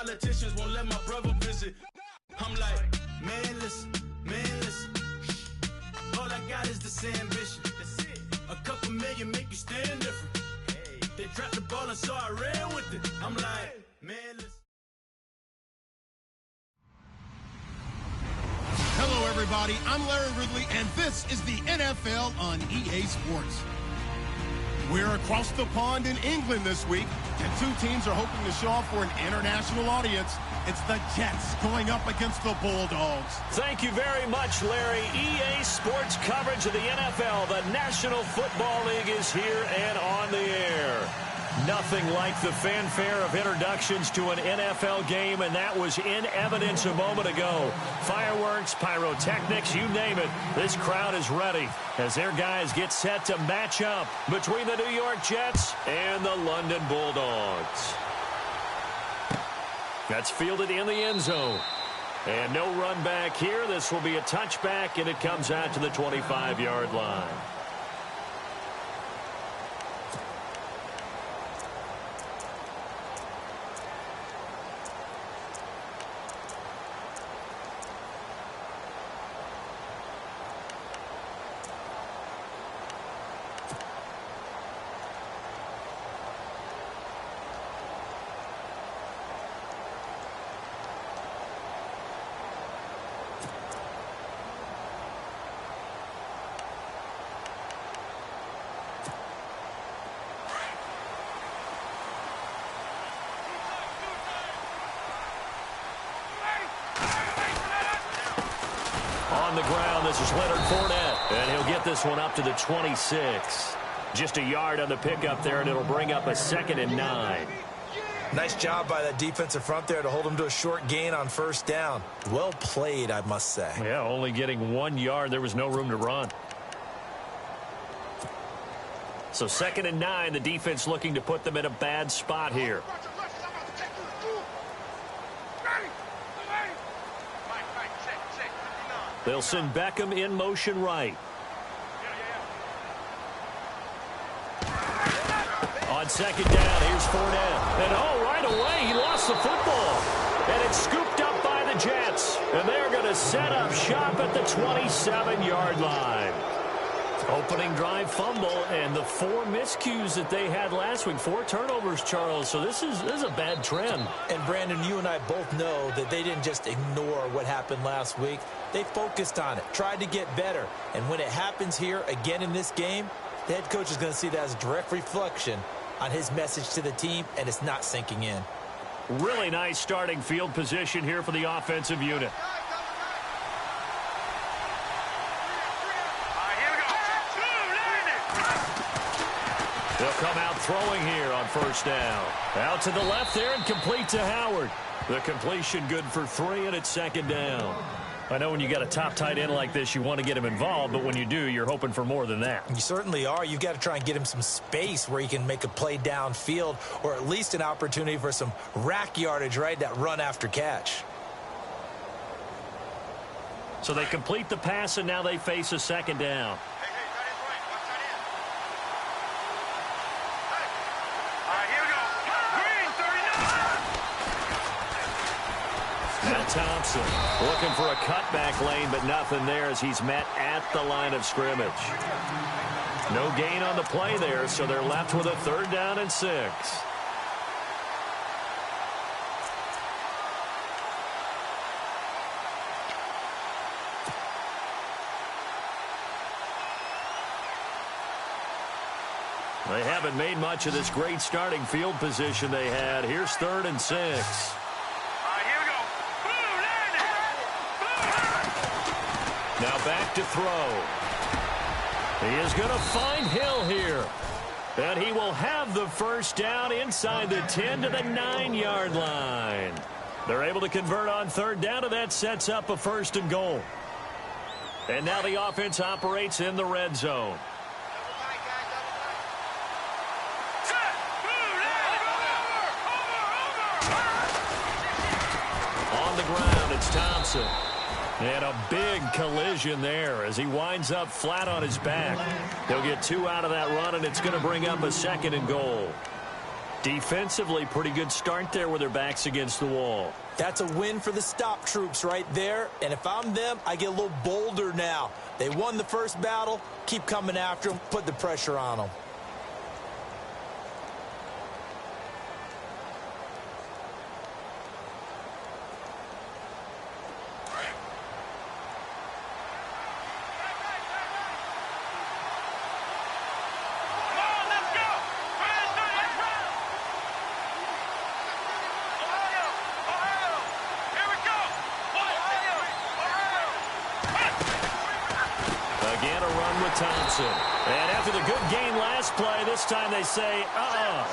politicians won't let my brother visit. I'm like, man, listen. All I got is this ambition. A couple million make you stand different. They dropped the ball and so I ran with it. I'm like, man, listen. Hello, everybody. I'm Larry Ridley, and this is the NFL on EA Sports. We're across the pond in England this week, and two teams are hoping to show off for an international audience. It's the Jets going up against the Bulldogs. Thank you very much, Larry. EA Sports coverage of the NFL. The National Football League is here and on the air. Nothing like the fanfare of introductions to an NFL game, and that was in evidence a moment ago. Fireworks, pyrotechnics, you name it. This crowd is ready as their guys get set to match up between the New York Jets and the London Bulldogs. That's fielded in the end zone. And no run back here. This will be a touchback, and it comes out to the 25-yard line. On the ground, this is Leonard Fournette, and he'll get this one up to the 26. Just a yard on the pickup there, and it'll bring up a 2nd and 9. Nice job by that defensive front there to hold him to a short gain on first down. Well played, I must say. Yeah, only getting 1 yard. There was no room to run. So 2nd and 9, the defense looking to put them in a bad spot here. They'll send Beckham in motion right. On 2nd down, here's Fournette. And right away, he lost the football. And it's scooped up by the Jets. And they're going to set up shop at the 27-yard line. Opening drive fumble, and the 4 miscues that they had last week. 4 turnovers, Charles. So this is a bad trend. And, Brandon, you and I both know that they didn't just ignore what happened last week. They focused on it, tried to get better. And when it happens here again in this game, the head coach is going to see that as a direct reflection on his message to the team, and it's not sinking in. Really nice starting field position here for the offensive unit. They'll come out throwing here on first down. Out to the left there and complete to Howard. The completion good for 3, and it's 2nd down. I know when you got a top tight end like this, you want to get him involved, but when you do, you're hoping for more than that. You certainly are. You've got to try and get him some space where he can make a play downfield, or at least an opportunity for some rack yardage, right? That run after catch. So they complete the pass, and now they face a 2nd down. Thompson looking for a cutback lane, but nothing there as he's met at the line of scrimmage. No gain on the play there, so they're left with a 3rd down and 6. They haven't made much of this great starting field position they had. Here's 3rd and 6. Now back to throw. He is going to find Hill here. And he will have the first down inside the 10 to the 9-yard line. They're able to convert on 3rd down, and that sets up a 1st and goal. And now the offense operates in the red zone. On the ground, it's Thompson. And a big collision there as he winds up flat on his back. He'll get 2 out of that run, and it's going to bring up a 2nd and goal. Defensively, pretty good start there with their backs against the wall. That's a win for the stop troops right there. And if I'm them, I get a little bolder now. They won the first battle. Keep coming after them. Put the pressure on them. Thompson. And after the good gain last play, this time they say,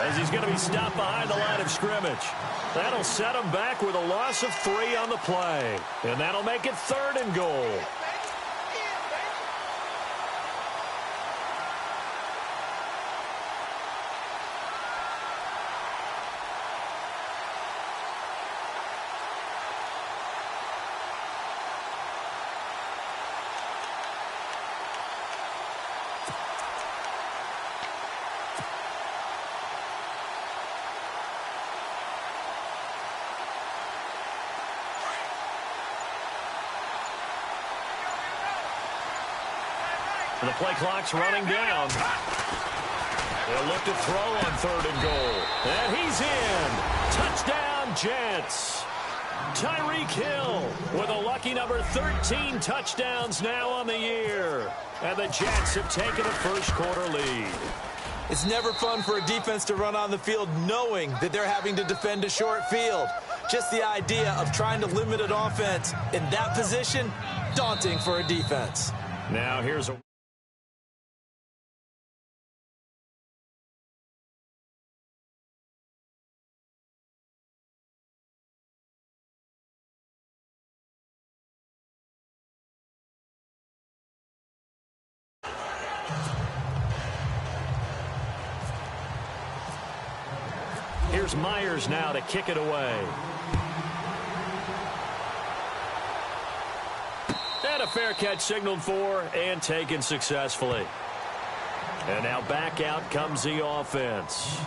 as he's going to be stopped behind the line of scrimmage. That'll set him back with a loss of 3 on the play. And that'll make it 3rd and goal. The play clock's running down. They'll look to throw on 3rd and goal. And he's in. Touchdown, Jets. Tyreek Hill with a lucky number 13 touchdowns now on the year. And the Jets have taken a first-quarter lead. It's never fun for a defense to run on the field knowing that they're having to defend a short field. Just the idea of trying to limit an offense in that position, daunting for a defense. Now here's a... Here's Myers now to kick it away. And a fair catch signaled for and taken successfully. And now back out comes the offense.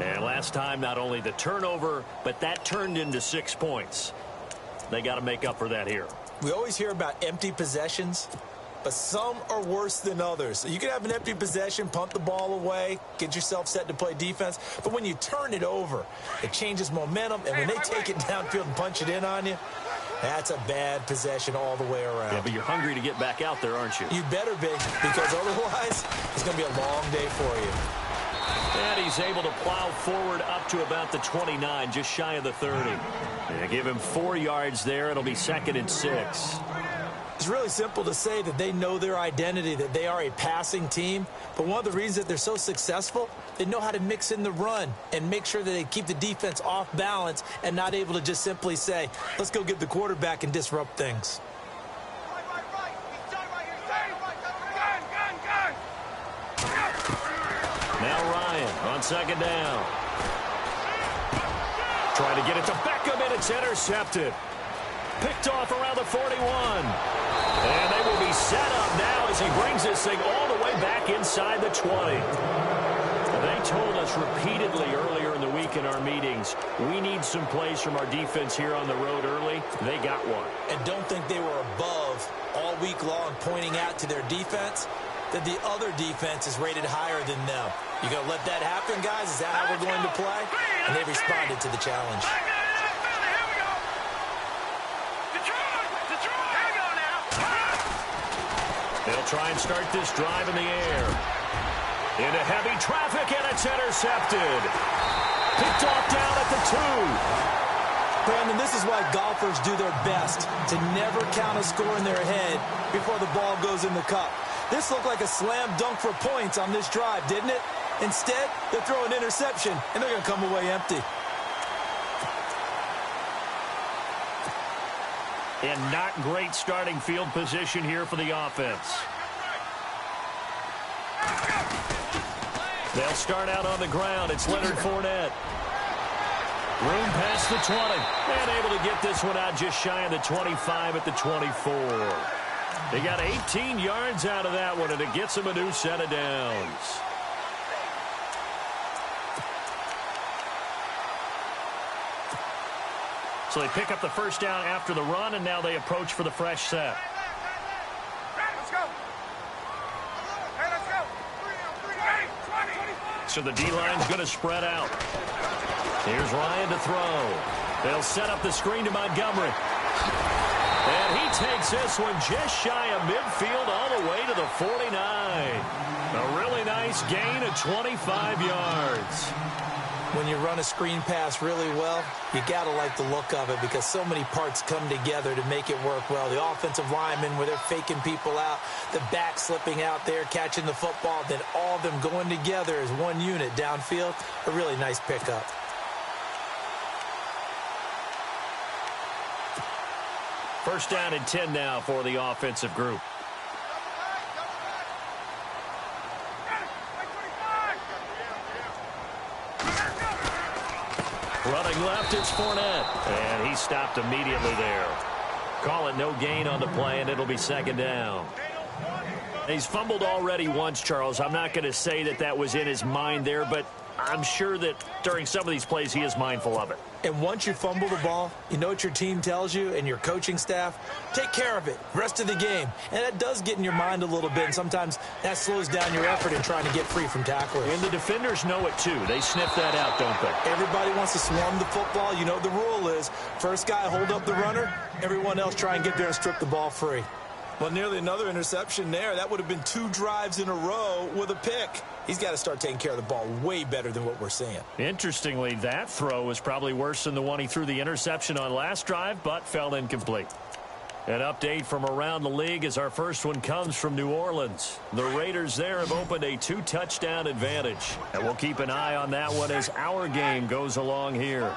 And last time, not only the turnover, but that turned into 6 points. They got to make up for that here. We always hear about empty possessions, but some are worse than others. So you can have an empty possession, pump the ball away, get yourself set to play defense. But when you turn it over, it changes momentum. And when they take it downfield and punch it in on you, that's a bad possession all the way around. Yeah, but you're hungry to get back out there, aren't you? You better be, because otherwise it's going to be a long day for you. And he's able to plow forward up to about the 29, just shy of the 30. And give him 4 yards there. It'll be 2nd and 6. It's really simple to say that they know their identity, that they are a passing team. But one of the reasons that they're so successful, they know how to mix in the run and make sure that they keep the defense off balance and not able to just simply say, let's go get the quarterback and disrupt things. Now Ryan on 2nd down. Trying to get it to Beckham, and it's intercepted. Picked off around the 41. And they will be set up now as he brings this thing all the way back inside the 20. They told us repeatedly earlier in the week in our meetings, we need some plays from our defense here on the road early. They got one. And don't think they were above all week long pointing out to their defense that the other defense is rated higher than them. You going to let that happen, guys? Is that how we're going to play? And they responded to the challenge. They'll try and start this drive in the air. Into heavy traffic, and it's intercepted. Picked off down at the 2. Brandon, this is why golfers do their best to never count a score in their head before the ball goes in the cup. This looked like a slam dunk for points on this drive, didn't it? Instead, they throw an interception, and they're going to come away empty. And not great starting field position here for the offense. They'll start out on the ground. It's Leonard Fournette. Room past the 20. And able to get this one out just shy of the 25 at the 24. They got 18 yards out of that one, and it gets them a new set of downs. So they pick up the first down after the run, and now they approach for the fresh set. So the D-line's going to spread out. Here's Ryan to throw. They'll set up the screen to Montgomery. And he takes this one just shy of midfield all the way to the 49. A really nice gain of 25 yards. When you run a screen pass really well, you got to like the look of it because so many parts come together to make it work well. The offensive linemen where they're faking people out, the back slipping out there, catching the football, then all of them going together as one unit downfield. A really nice pickup. First down and 10 now for the offensive group. Running left, it's Fournette. And he stopped immediately there. Call it no gain on the play, and it'll be second down. He's fumbled already once, Charles. I'm not going to say that that was in his mind there, but I'm sure that during some of these plays he is mindful of it. And once you fumble the ball, you know what your team tells you and your coaching staff? Take care of it. Rest of the game. And that does get in your mind a little bit, and sometimes that slows down your effort in trying to get free from tacklers. And the defenders know it, too. They sniff that out, don't they? Everybody wants to swarm the football. You know the rule is first guy hold up the runner, everyone else try and get there and strip the ball free. Well, nearly another interception there. That would have been 2 drives in a row with a pick. He's got to start taking care of the ball way better than what we're seeing. Interestingly, that throw was probably worse than the one he threw the interception on last drive, but fell incomplete. An update from around the league as our first one comes from New Orleans. The Raiders there have opened a 2-touchdown advantage. And we'll keep an eye on that one as our game goes along here.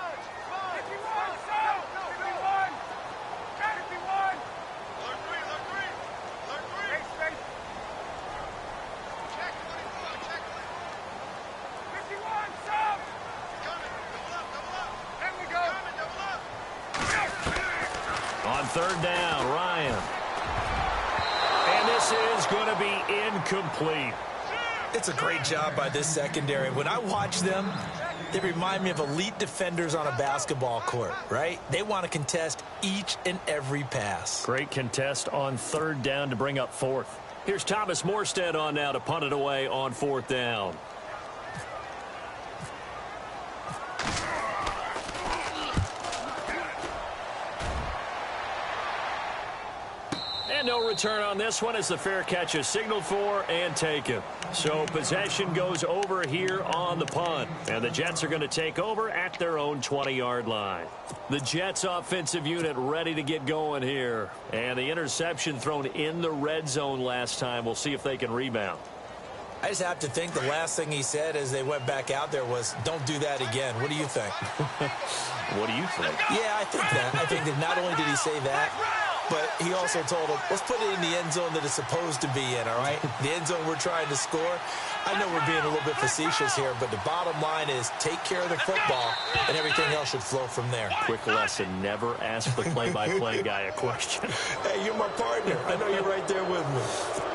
Third down, Ryan. And this is going to be incomplete. It's a great job by this secondary. When I watch them, they remind me of elite defenders on a basketball court, right? They want to contest each and every pass. Great contest on third down to bring up fourth. Here's Thomas Morstead on now to punt it away on fourth down. And no return on this one as the fair catch is signaled for and taken. So possession goes over here on the punt. And the Jets are going to take over at their own 20-yard line. The Jets offensive unit ready to get going here. And the interception thrown in the red zone last time. We'll see if they can rebound. I just have to think the last thing he said as they went back out there was, don't do that again. What do you think? What do you think? Yeah, I think that. I think that not only did he say that, but he also told him, let's put it in the end zone that it's supposed to be in, all right? The end zone we're trying to score. I know we're being a little bit facetious here, but the bottom line is take care of the football, and everything else should flow from there. Quick lesson, never ask the play-by-play guy a question. Hey, you're my partner. I know you're right there with me.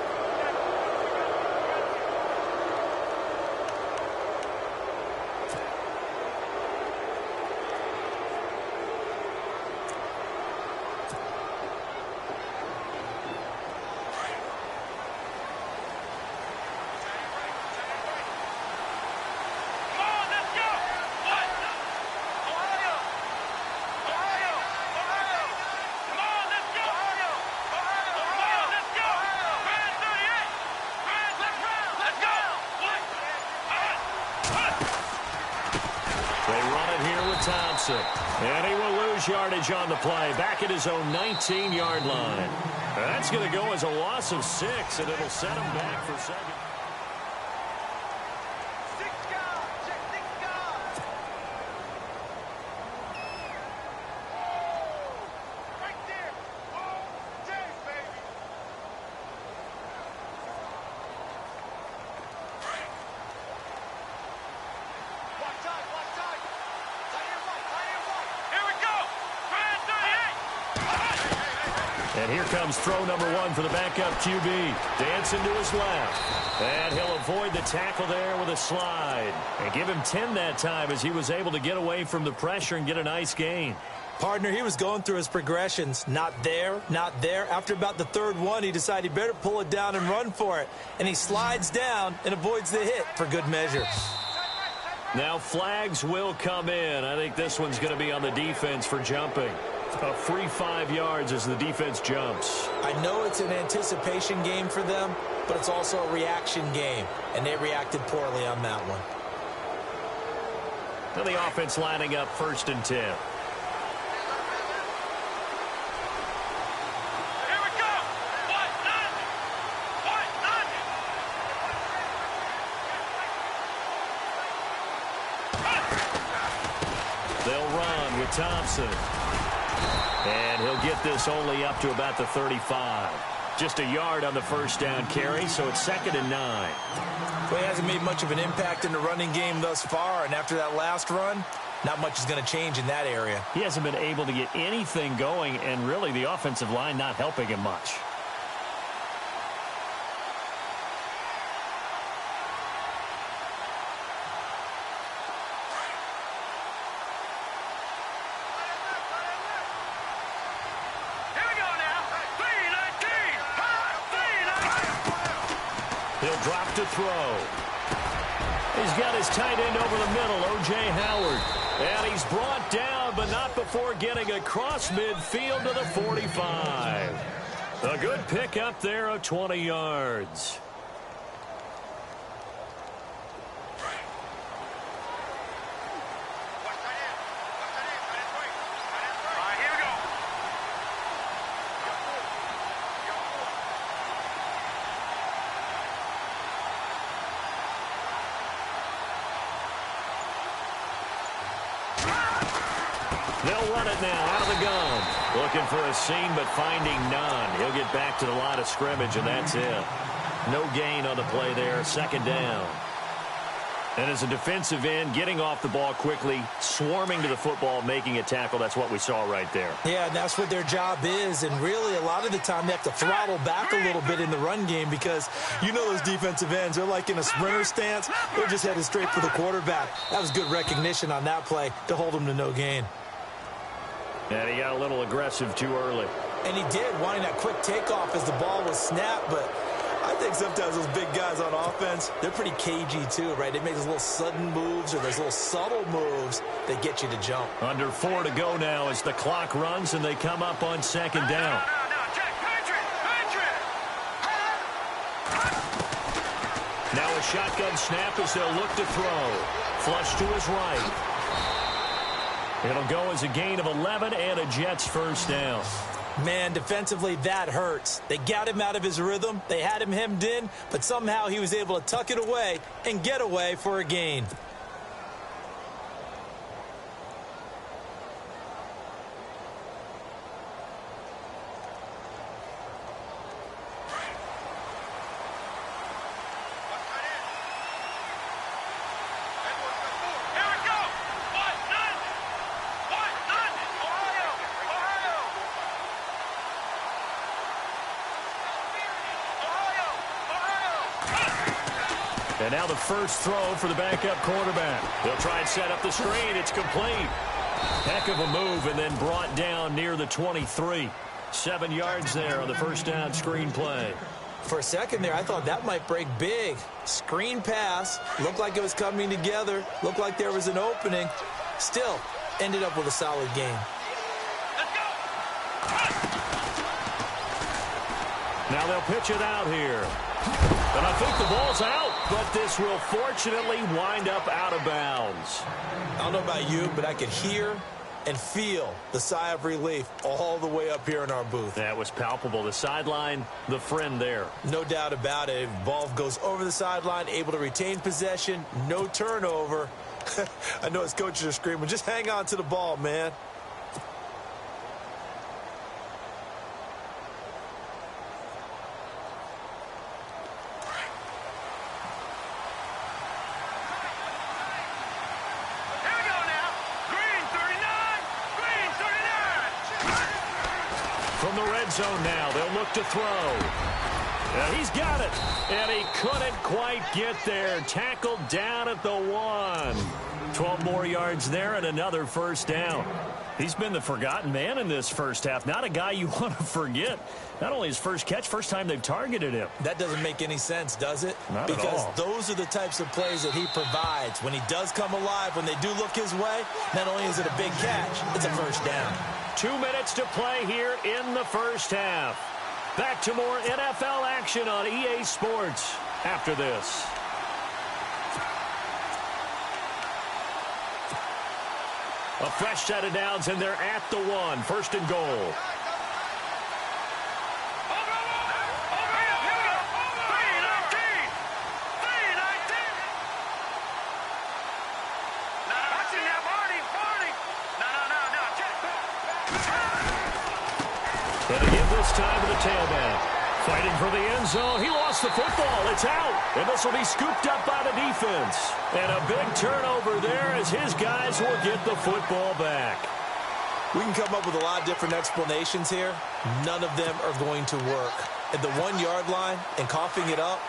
And he will lose yardage on the play. Back at his own 19-yard line. That's going to go as a loss of 6, and it'll set him back for second. And here comes throw number 1 for the backup QB. Dancing to his left. And he'll avoid the tackle there with a slide. And give him 10 that time as he was able to get away from the pressure and get a nice gain. Partner, he was going through his progressions. Not there, not there. After about the third one, he decided he better pull it down and run for it. And he slides down and avoids the hit for good measure. Now flags will come in. I think this one's going to be on the defense for jumping. A free 5 yards as the defense jumps. I know it's an anticipation game for them, but it's also a reaction game, and they reacted poorly on that one. Now the offense lining up 1st and 10. Thompson. And he'll get this only up to about the 35. Just a yard on the first down carry, so it's 2nd and 9. Well, he hasn't made much of an impact in the running game thus far, and after that last run, not much is going to change in that area. He hasn't been able to get anything going, and really the offensive line not helping him much. Drop to throw. He's got his tight end over the middle, O.J. Howard. And he's brought down, but not before getting across midfield to the 45. A good pickup there of 20 yards. They'll run it now out of the gun. Looking for a seam, but finding none. He'll get back to the line of scrimmage, and that's it. No gain on the play there. 2nd down. And as a defensive end, getting off the ball quickly, swarming to the football, making a tackle, that's what we saw right there. Yeah, and that's what their job is. And really, a lot of the time, they have to throttle back a little bit in the run game because you know those defensive ends, they're like in a sprinter stance. They're just headed straight for the quarterback. That was good recognition on that play to hold him to no gain. And he got a little aggressive too early. And he did, wanting that quick takeoff as the ball was snapped. But I think sometimes those big guys on offense, they're pretty cagey too, right? They make those little sudden moves or those little subtle moves that get you to jump. Under 4 to go now as the clock runs and they come up on 2nd down. Now a shotgun snap as they'll look to throw. Flush to his right. It'll go as a gain of 11 and a Jets 1st down. Man, defensively, that hurts. They got him out of his rhythm. They had him hemmed in, but somehow he was able to tuck it away and get away for a gain. And now the first throw for the backup quarterback. They'll try and set up the screen. It's complete. Heck of a move and then brought down near the 23. 7 yards there on the first down screen play. For a second there, I thought that might break big. Screen pass. Looked like it was coming together. Looked like there was an opening. Still, ended up with a solid game. Now they'll pitch it out here. And I think the ball's out, but this will fortunately wind up out of bounds. I don't know about you, but I could hear and feel the sigh of relief all the way up here in our booth. That was palpable. The sideline, the friend there. No doubt about it. Ball goes over the sideline, able to retain possession, no turnover. I know his coaches are screaming, just hang on to the ball, man. From the red zone now, they'll look to throw. He's got it, and he couldn't quite get there. Tackled down at the 1. 12 more yards there and another first down. He's been the forgotten man in this first half. Not a guy you want to forget. Not only his first catch, first time they've targeted him. That doesn't make any sense, does it? Not at all. Because those are the types of plays that he provides. When he does come alive, when they do look his way, not only is it a big catch, it's a first down. 2 minutes to play here in the first half. Back to more NFL action on EA Sports after this. A fresh set of downs, and they're at the 1. First and goal. And again this time to the tailback. Fighting for the end zone. He lost the football. It's out. And this will be scooped up by the defense. And a big turnover there as his guys will get the football back. We can come up with a lot of different explanations here. None of them are going to work. At the 1 yard line and coughing it up,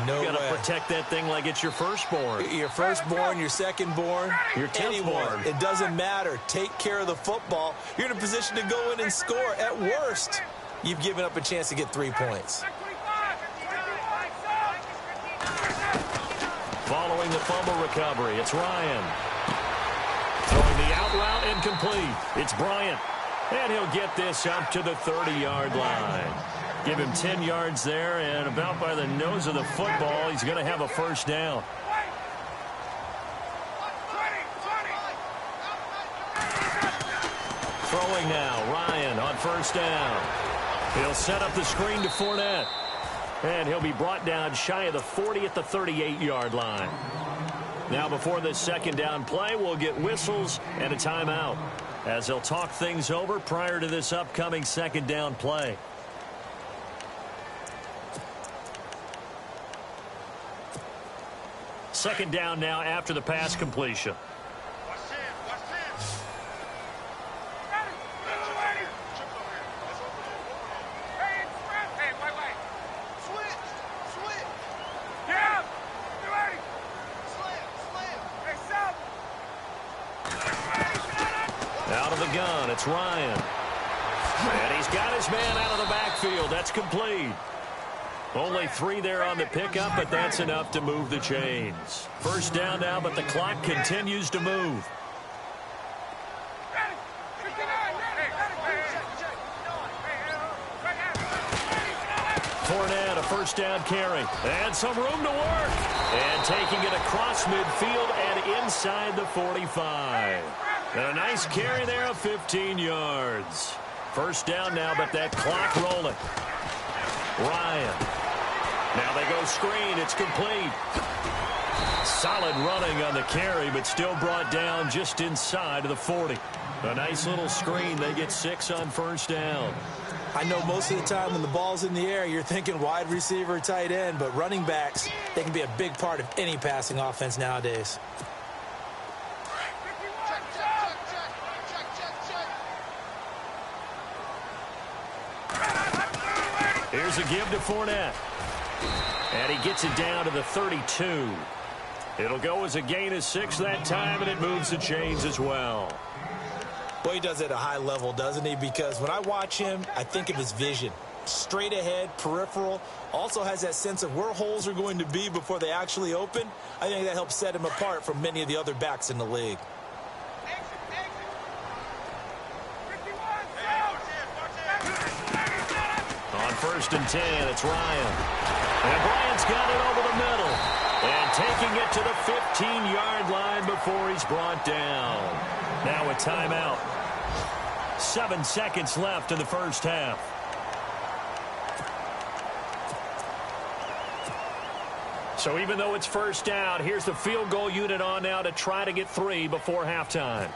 no way. You got to protect that thing like it's your firstborn. Your firstborn, your secondborn, your anyone. tenthborn. It doesn't matter. Take care of the football. You're in a position to go in and score. At worst, you've given up a chance to get 3 points. Following the fumble recovery, it's Ryan. Throwing the out route incomplete. It's Bryant. And he'll get this up to the 30-yard line. Give him 10 yards there, and about by the nose of the football, he's going to have a first down. Throwing now, Ryan on first down. He'll set up the screen to Fournette. And he'll be brought down shy of the 40 at the 38-yard line. Now before this second down play, we'll get whistles and a timeout as they'll talk things over prior to this upcoming second down play. Second down now after the pass completion. Out of the gun, it's Ryan. And he's got his man out of the backfield. That's complete. Only 3 there on the pickup, but that's enough to move the chains. First down now, but the clock continues to move. Fournette, a first down carry. And some room to work. And taking it across midfield and inside the 45. And a nice carry there of 15 yards. First down now, but that clock rolling. Ryan. Now they go screen. It's complete. Solid running on the carry, but still brought down just inside of the 40. A nice little screen. They get 6 on first down. I know most of the time when the ball's in the air, you're thinking wide receiver, tight end, but running backs, they can be a big part of any passing offense nowadays. Here's a give to Fournette. And he gets it down to the 32. It'll go as a gain of 6 that time, and it moves the chains as well. Well, he does it at a high level, doesn't he? Because when I watch him, I think of his vision. Straight ahead, peripheral. Also has that sense of where holes are going to be before they actually open. I think that helps set him apart from many of the other backs in the league. On first and 10, it's Ryan. And Bryant's got it over the middle. And taking it to the 15-yard line before he's brought down. Now a timeout. 7 seconds left in the first half. So even though it's first down, here's the field goal unit on now to try to get 3 before halftime.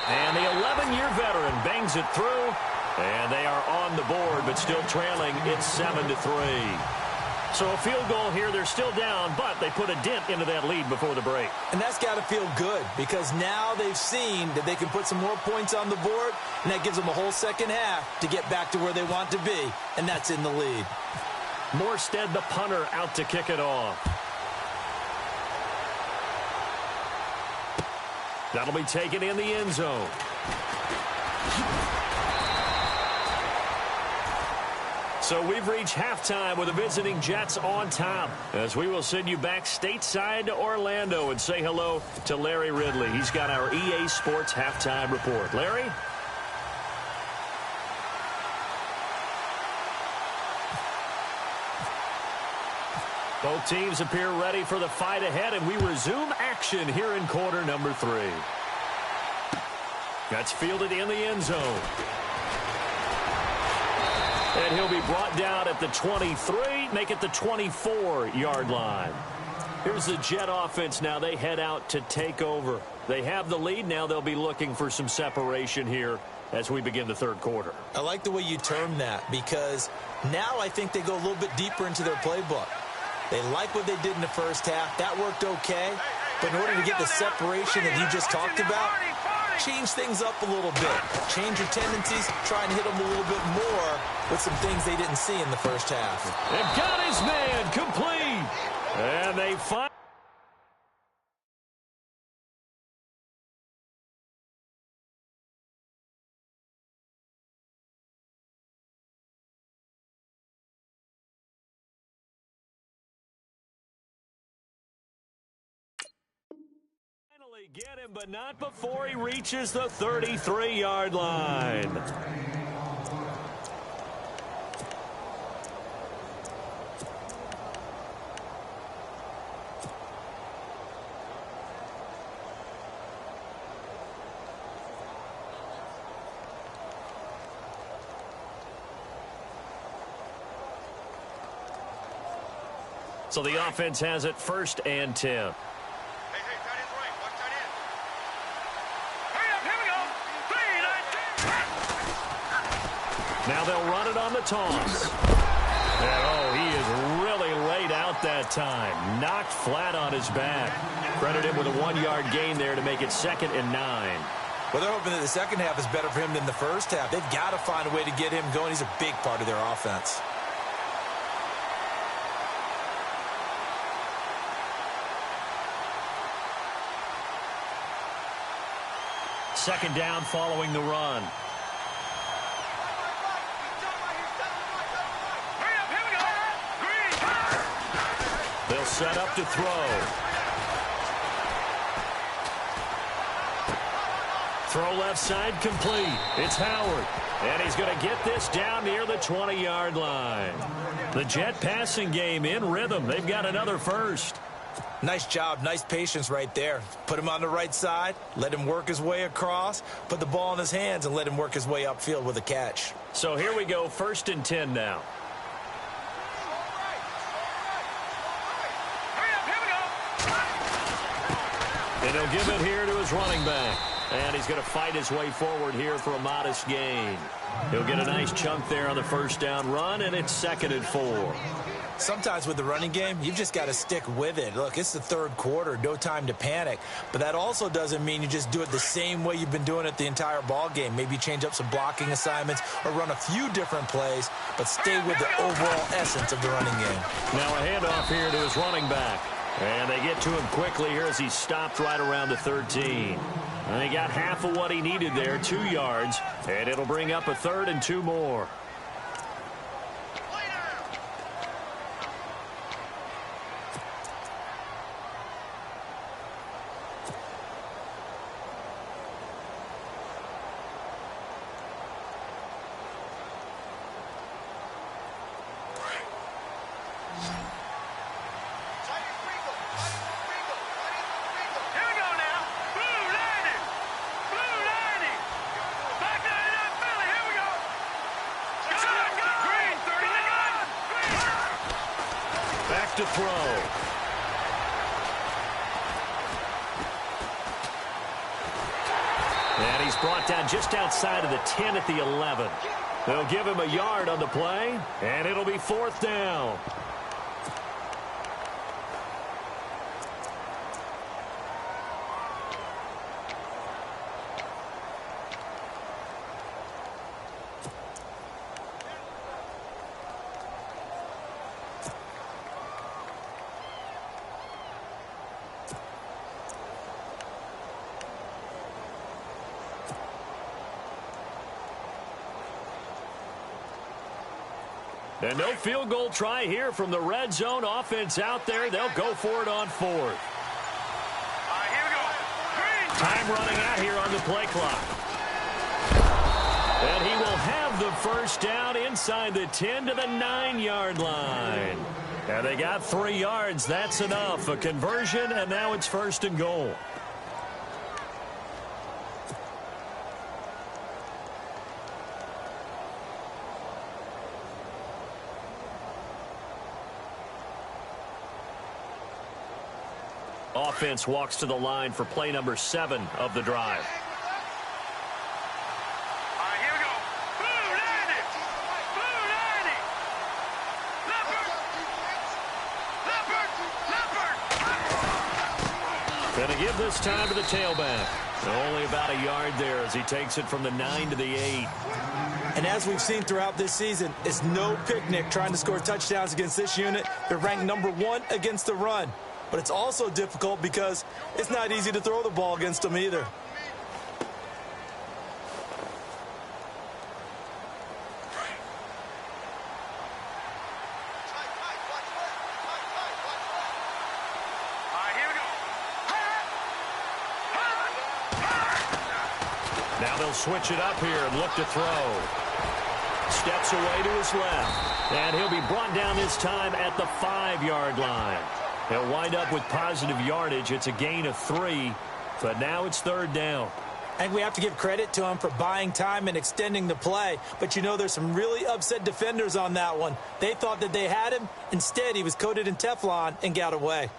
And the 11-year veteran bangs it through. And they are on the board, but still trailing. It's 7-3. So a field goal here, they're still down, but they put a dent into that lead before the break. And that's got to feel good because now they've seen that they can put some more points on the board, and that gives them a whole second half to get back to where they want to be, and that's in the lead. Morstead, the punter, out to kick it off. That'll be taken in the end zone. So we've reached halftime with the visiting Jets on top, as we will send you back stateside to Orlando and say hello to Larry Ridley. He's got our EA Sports halftime report. Larry? Both teams appear ready for the fight ahead, and we resume action here in quarter number 3. That's fielded in the end zone. And he'll be brought down at the 23, make it the 24-yard line. Here's the Jet offense now. They head out to take over. They have the lead. Now they'll be looking for some separation here as we begin the third quarter. I like the way you termed that, because now I think they go a little bit deeper into their playbook. They like what they did in the first half. That worked okay. But in order to get the separation that you just talked about, change things up a little bit. Change your tendencies. Try and hit them a little bit more with some things they didn't see in the first half. They've got his man complete. And they find. Get him, but not before he reaches the 33-yard line. So the offense has it 1st and 10. Now they'll run it on the toss. And, oh, he is really laid out that time. Knocked flat on his back. Credit him with a 1-yard gain there to make it 2nd and 9. Well, they're hoping that the second half is better for him than the first half. They've got to find a way to get him going. He's a big part of their offense. Second down following the run. They'll set up to throw. Throw left side complete. It's Howard. And he's going to get this down near the 20-yard line. The Jet passing game in rhythm. They've got another first. Nice job. Nice patience right there. Put him on the right side. Let him work his way across. Put the ball in his hands and let him work his way upfield with a catch. So here we go. 1st and 10 now. And he'll give it here to his running back. And he's going to fight his way forward here for a modest gain. He'll get a nice chunk there on the 1st down run, and it's 2nd and 4. Sometimes with the running game, you've just got to stick with it. Look, it's the third quarter, no time to panic. But that also doesn't mean you just do it the same way you've been doing it the entire ball game. Maybe change up some blocking assignments or run a few different plays, but stay with the overall essence of the running game. Now a handoff here to his running back. And they get to him quickly here as he stopped right around the 13. And he got half of what he needed there, 2 yards. And it'll bring up a 3rd and 2 more. To throw. And he's brought down just outside of the 10 at the 11. They'll give him a yard on the play, and it'll be 4th down. And no field goal try here from the red zone. Offense out there. They'll go for it on fourth. Time running out here on the play clock. And he will have the first down inside the 10 to the 9-yard line. And they got 3 yards. That's enough. A conversion, and now it's first and goal. Offense walks to the line for play number 7 of the drive. Here we go. Blue 90. Blue 90. Leopard. Going to give this time to the tailback. Only about a yard there as he takes it from the 9 to the 8. And as we've seen throughout this season, it's no picnic trying to score touchdowns against this unit. They're ranked number 1 against the run. But it's also difficult because it's not easy to throw the ball against them either. Now they'll switch it up here and look to throw. Steps away to his left. And he'll be brought down this time at the 5-yard line. He'll wind up with positive yardage. It's a gain of 3, but now it's third down. And we have to give credit to him for buying time and extending the play. But, you know, there's some really upset defenders on that one. They thought that they had him. Instead, he was coated in Teflon and got away.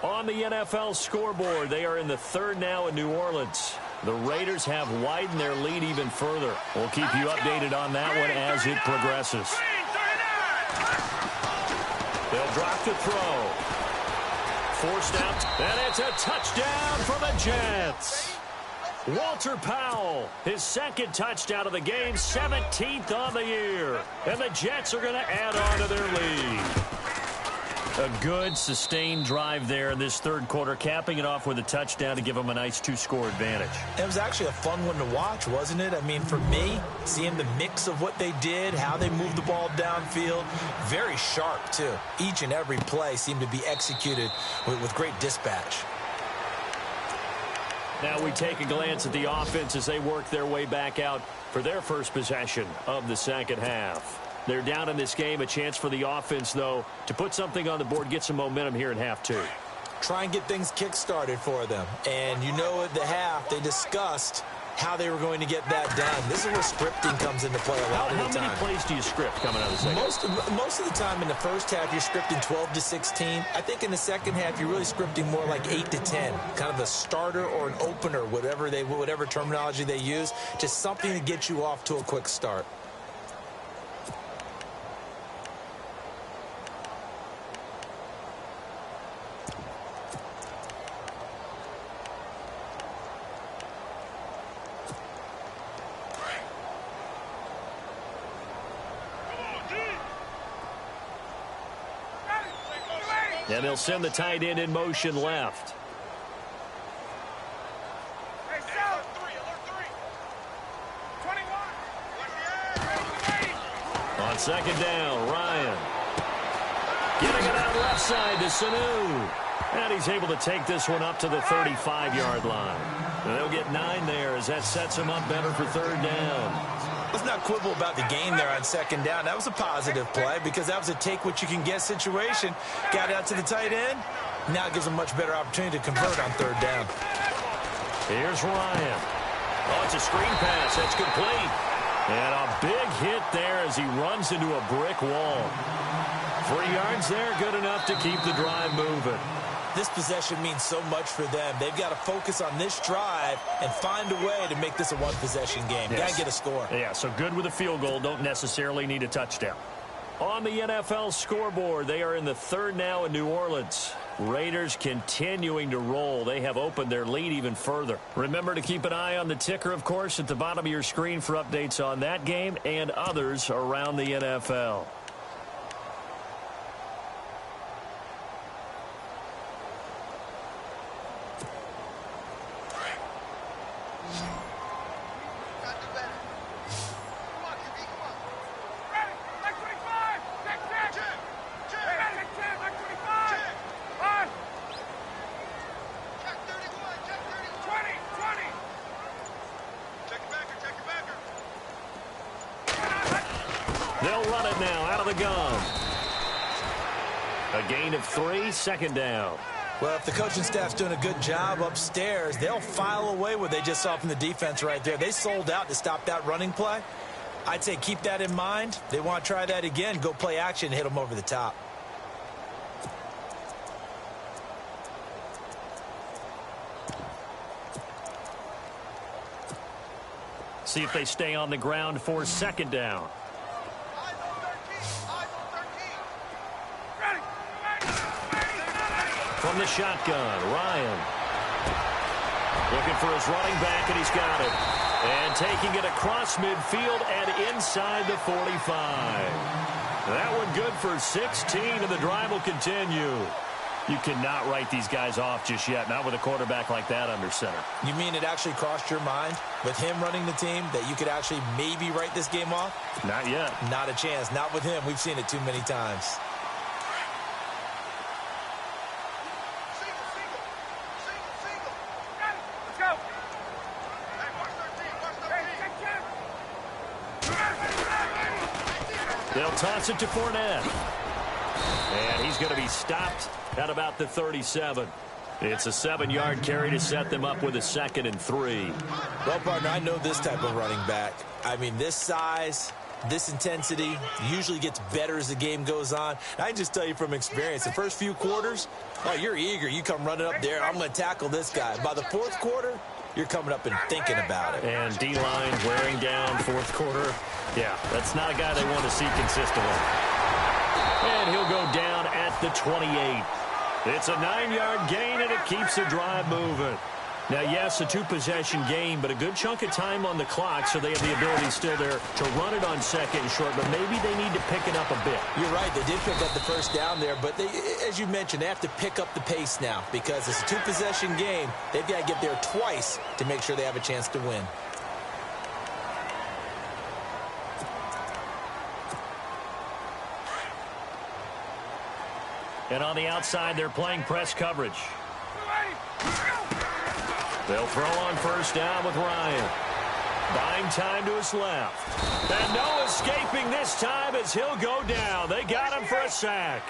On the NFL scoreboard, they are in the third now in New Orleans. The Raiders have widened their lead even further. We'll keep you updated on that one as it progresses. They'll drop to throw. Forced out, and it's a touchdown for the Jets. Walter Powell, his second touchdown of the game, 17th on the year. And the Jets are going to add on to their lead. A good, sustained drive there in this third quarter, capping it off with a touchdown to give them a nice 2-score advantage. It was actually a fun one to watch, wasn't it? I mean, for me, seeing the mix of what they did, how they moved the ball downfield, very sharp, too. Each and every play seemed to be executed with great dispatch. Now we take a glance at the offense as they work their way back out for their first possession of the second half. They're down in this game. A chance for the offense, though, to put something on the board, get some momentum here in half 2. Try and get things kick-started for them. And you know at the half, they discussed how they were going to get that done. This is where scripting comes into play a lot of the time. How many plays do you script coming out of the second? Most of the time in the first half, you're scripting 12 to 16. I think in the second half, you're really scripting more like 8 to 10. Kind of a starter or an opener, whatever terminology they use. Just something to get you off to a quick start. And they'll send the tight end in motion left. On second down, Ryan. Getting it out left side to Sanu. And he's able to take this one up to the 35-yard line. And they'll get 9 there as that sets him up better for third down. Let's not quibble about the gain there on second down. That was a positive play because that was a take-what-you-can-get situation. Got out to the tight end. Now it gives them a much better opportunity to convert on third down. Here's Ryan. Oh, it's a screen pass. That's complete. And a big hit there as he runs into a brick wall. 3 yards there, good enough to keep the drive moving. This possession means so much for them. They've got to focus on this drive and find a way to make this a one-possession game. Yes. Got to get a score. Yeah, so good with a field goal. Don't necessarily need a touchdown. On the NFL scoreboard, they are in the third now in New Orleans. Raiders continuing to roll. They have opened their lead even further. Remember to keep an eye on the ticker, of course, at the bottom of your screen for updates on that game and others around the NFL. They'll run it now out of the gun. A gain of 3, second down. Well, if the coaching staff's doing a good job upstairs, they'll file away what they just saw from the defense right there. They sold out to stop that running play. I'd say keep that in mind. They want to try that again, go play action, hit them over the top. See if they stay on the ground for second down. From the shotgun, Ryan. Looking for his running back, and he's got it. And taking it across midfield and inside the 45. That one good for 16, and the drive will continue. You cannot write these guys off just yet, not with a quarterback like that under center. You mean it actually crossed your mind with him running the team that you could actually maybe write this game off? Not yet. Not a chance. Not with him. We've seen it too many times. They'll toss it to Fournette. And he's going to be stopped at about the 37. It's a 7-yard carry to set them up with a 2nd and 3. Well, partner, I know this type of running back. I mean, this size, this intensity usually gets better as the game goes on. I can just tell you from experience, the first few quarters, oh, you're eager. You come running up there, I'm going to tackle this guy. By the fourth quarter, you're coming up and thinking about it. And D-line wearing down fourth quarter. Yeah, that's not a guy they want to see consistently. And he'll go down at the 28. It's a 9-yard gain, and it keeps the drive moving. Now, yes, a 2-possession game, but a good chunk of time on the clock, so they have the ability still there to run it on 2nd and short, but maybe they need to pick it up a bit. You're right. They did pick up the first down there, but they, as you mentioned, they have to pick up the pace now because it's a 2-possession game. They've got to get there twice to make sure they have a chance to win. And on the outside, they're playing press coverage. They'll throw on first down with Ryan. Buying time to his left. And no escaping this time as he'll go down. They got him for a sack.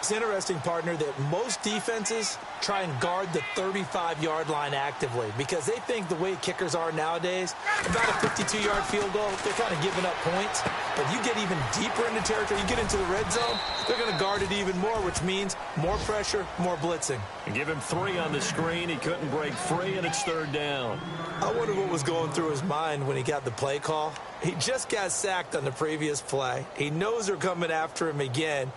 It's interesting, partner, that most defenses try and guard the 35-yard line actively because they think the way kickers are nowadays, about a 52-yard field goal, they're kind of giving up points. But you get even deeper into territory, you get into the red zone, they're going to guard it even more, which means more pressure, more blitzing. And give him 3 on the screen. He couldn't break free, and it's 3rd down. I wonder what was going through his mind when he got the play call. He just got sacked on the previous play. He knows they're coming after him again.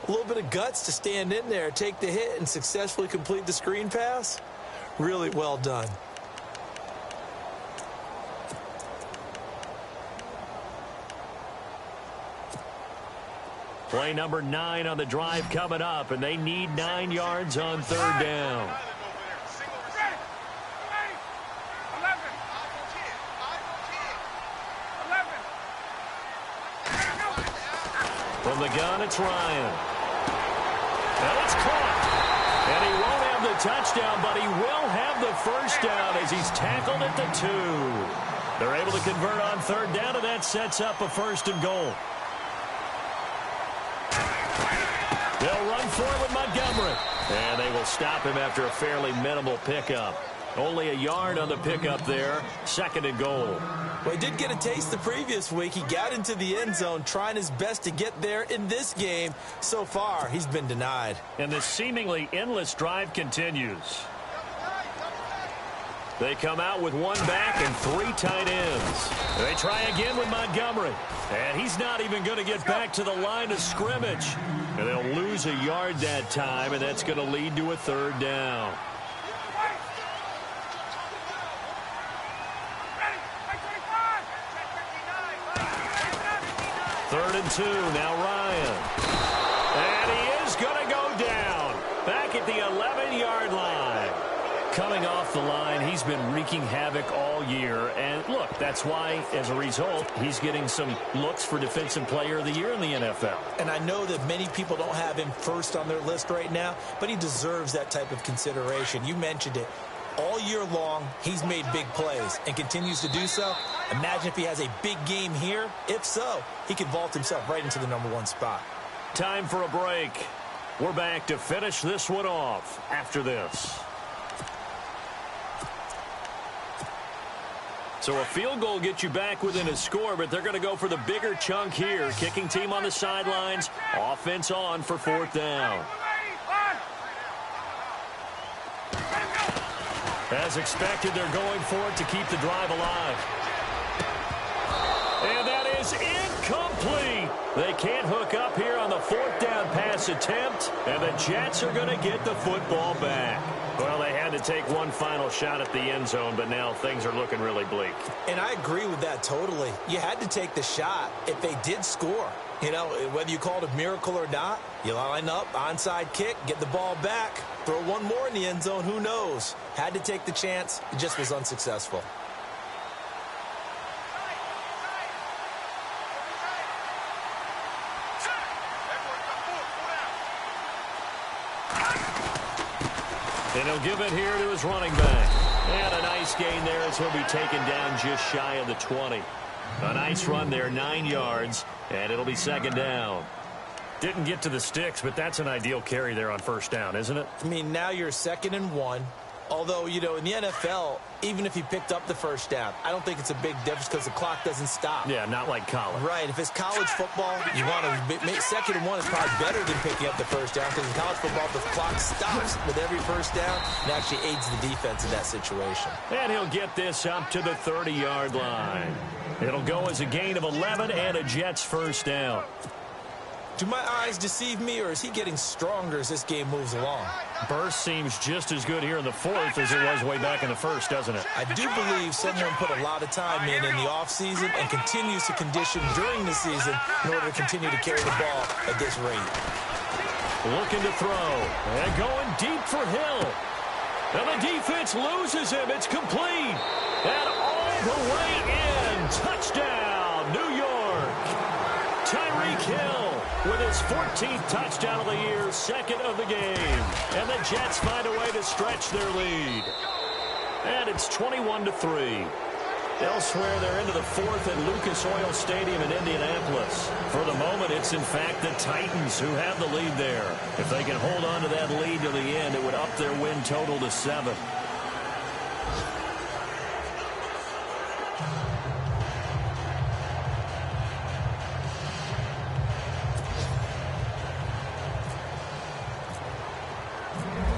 A little bit of guts to stand in there, take the hit, and successfully complete the screen pass. Really well done. Play number 9 on the drive coming up, and they need 9 yards on 3rd down. From the gun, it's Ryan. And it's caught. And he won't have the touchdown, but he will have the first down as he's tackled at the 2. They're able to convert on 3rd down, and that sets up a 1st and goal. They'll run for it with Montgomery. And they will stop him after a fairly minimal pickup. Only a yard on the pickup there. 2nd and goal. Well, he did get a taste the previous week. He got into the end zone, trying his best to get there in this game. So far, he's been denied. And the seemingly endless drive continues. They come out with 1 back and 3 tight ends. They try again with Montgomery. And he's not even going to get back to the line of scrimmage. And they'll lose a yard that time, and that's going to lead to a 3rd down. 3rd and 2, now Ryan. And he is going to go down. Back at the 11-yard line. Coming off the line, he's been wreaking havoc all year. And look, that's why, as a result, he's getting some looks for Defensive Player of the Year in the NFL. And I know that many people don't have him first on their list right now, but he deserves that type of consideration. You mentioned it. All year long, he's made big plays and continues to do so. Imagine if he has a big game here. If so, he could vault himself right into the #1 spot. Time for a break. We're back to finish this one off after this. So a field goal gets you back within a score, but they're going to go for the bigger chunk here. Kicking team on the sidelines. Offense on for 4th down. As expected, they're going for it to keep the drive alive. And that is incomplete. They can't hook up here on the 4th down pass attempt, and the Jets are going to get the football back. Well, they had to take one final shot at the end zone, but now things are looking really bleak. And I agree with that totally. You had to take the shot if they did score. You know, whether you call it a miracle or not, you line up, onside kick, get the ball back, throw one more in the end zone, who knows? Had to take the chance. It just was unsuccessful. And he'll give it here to his running back. And a nice gain there as he'll be taken down just shy of the 20. A nice run there, 9 yards, and it'll be 2nd down. Didn't get to the sticks, but that's an ideal carry there on 1st down, isn't it? I mean, now you're 2nd and 1. Although, you know, in the NFL, even if he picked up the 1st down, I don't think it's a big difference because the clock doesn't stop. Yeah, not like college. Right. If it's college football, you want to make 2nd and 1 is probably better than picking up the 1st down because in college football, the clock stops with every 1st down and actually aids the defense in that situation. And he'll get this up to the 30-yard line. It'll go as a gain of 11 and a Jets 1st down. Do my eyes deceive me, or is he getting stronger as this game moves along? Burst seems just as good here in the 4th as it was way back in the 1st, doesn't it? I do believe someone put a lot of time in the offseason and continues to condition during the season in order to continue to carry the ball at this rate. Looking to throw, and going deep for Hill. And the defense loses him. It's complete. And all the way in. Touchdown, New York. Tyreek Hill with his 14th touchdown of the year, 2nd of the game. And the Jets find a way to stretch their lead. And it's 21-3. Elsewhere, they're into the 4th at Lucas Oil Stadium in Indianapolis. For the moment, it's in fact the Titans who have the lead there. If they can hold on to that lead to the end, it would up their win total to 7.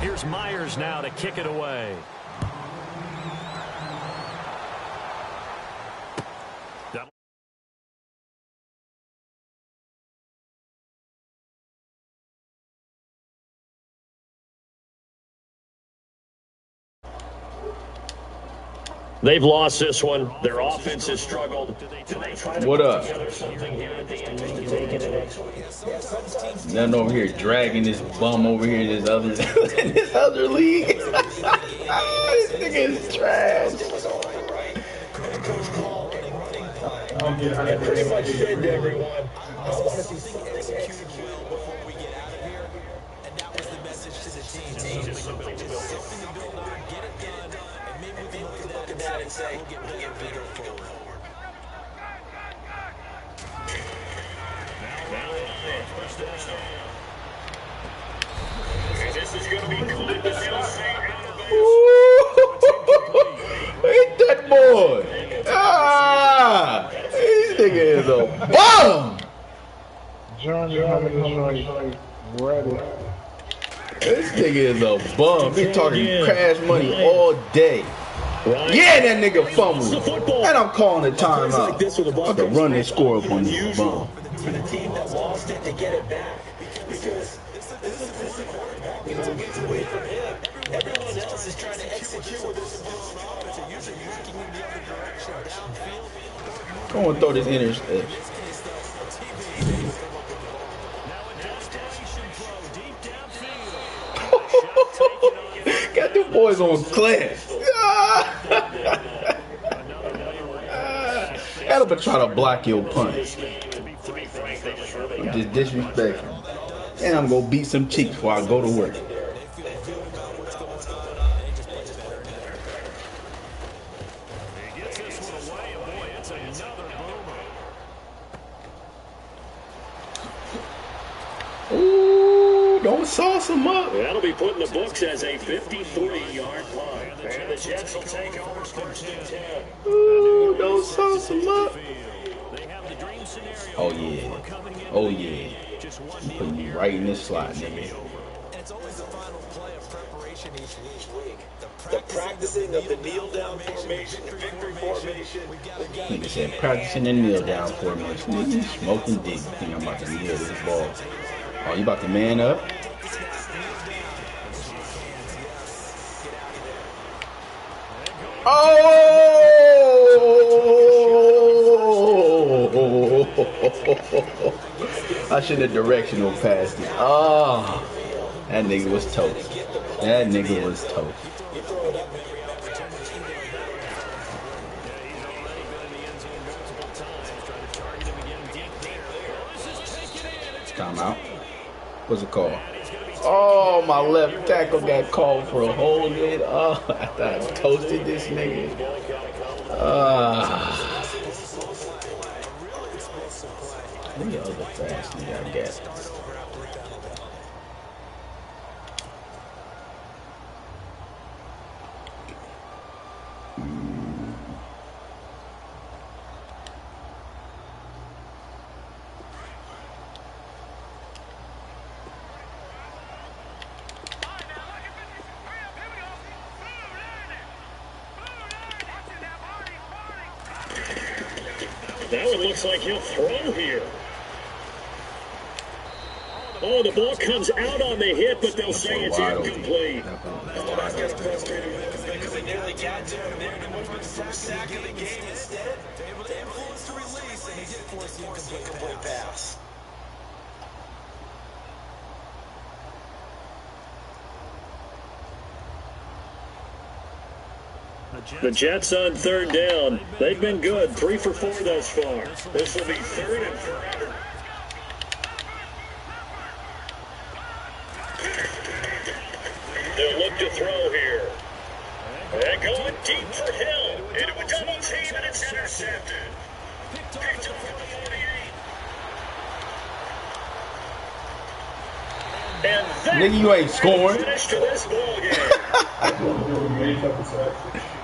Here's Myers now to kick it away. They've lost this one. Their offense has struggled. What up? Nothing over here dragging this bum over here in this other league. This nigga is trash. I pretty much said to everyone, I want to see execute well before we get out of here, and that was the message to the team. Something to build on, get it done, and maybe we can look at that and say, we'll get bigger forward. This is going to be Ain't that boy? Ah! This nigga is a bum! This nigga is a bum. He talking cash money all day. Yeah, that nigga fumbled. And I'm calling a timeout. I can run this score up on this bum. For the team that lost it to get it back. Because this is the quarterback. You know, it gets away from him. Everyone else is trying to execute with this offense and usually hacking in the other direction downfield. Go and throw this interception. Got them boys on class. Gotta be trying to block your punch. I'm just disrespectful. And I'm gonna beat some cheeks before I go to work. toss him up. That'll be put in the books as a 53-yard punt. And the Jets will take over 1st and 10. Ooh, don't toss him up. Oh, yeah. Oh, yeah. Put me right in this slot, nigga. It's always the final play of preparation each week. The practicing of the kneel-down formation, the victory formation. Nigga said practicing the kneel-down formation. Nigga, smoking dick. Think I'm about to kneel this ball. Oh, you about to man up? Oh! I should have directional passed it. Oh, that nigga was toast. That nigga was toast. Timeout. What's it called? Oh, my left tackle got called for a holding. Oh, I thought I toasted this nigga. Look at other fast nigga I got. That one looks like he'll throw here. Oh, the ball comes out on the hit, but they'll say it's incomplete. That's going to frustrate him because they nearly got to him there. They went for the first sack of the game instead. They were able to influence the release, and they did force the incomplete pass. The Jets on 3rd down. They've been good, 3 for 4 thus far. This will be 3rd and forever. They'll look to throw here. They're going deep for Hill. Into a double team, and it's intercepted. Picked off the 48. And that Nigga, you ain't scoring. finish to this ball game.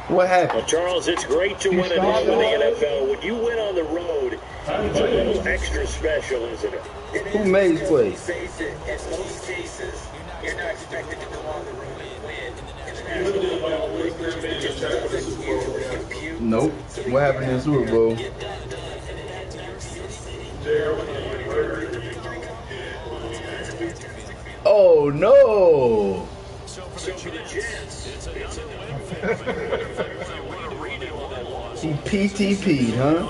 What happened? Well, Charles, it's great to win at home in the NFL. When you win on the road, it's a little extra special, isn't it? Who made his play? Face it, in most cases, you're not expected to go on the road and win in the National Football League. It just doesn't usually compute. Nope. What happened in the Super Bowl? Oh no! So for the Jets, He PTP'd, huh?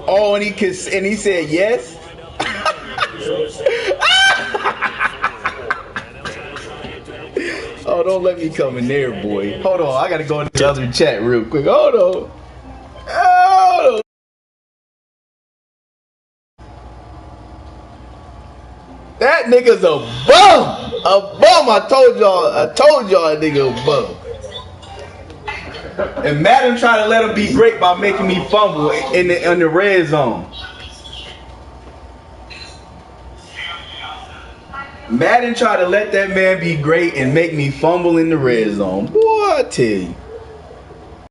Oh, and he said yes. Oh, don't let me come in there, boy. Hold on, I gotta go into the other chat real quick. Hold on. Hold on. That nigga's a bum. A bum. I told y'all that nigga a bum. And Madden tried to let him be great by making me fumble in the red zone. Madden tried to let that man be great and make me fumble in the red zone. Boy, I tell you.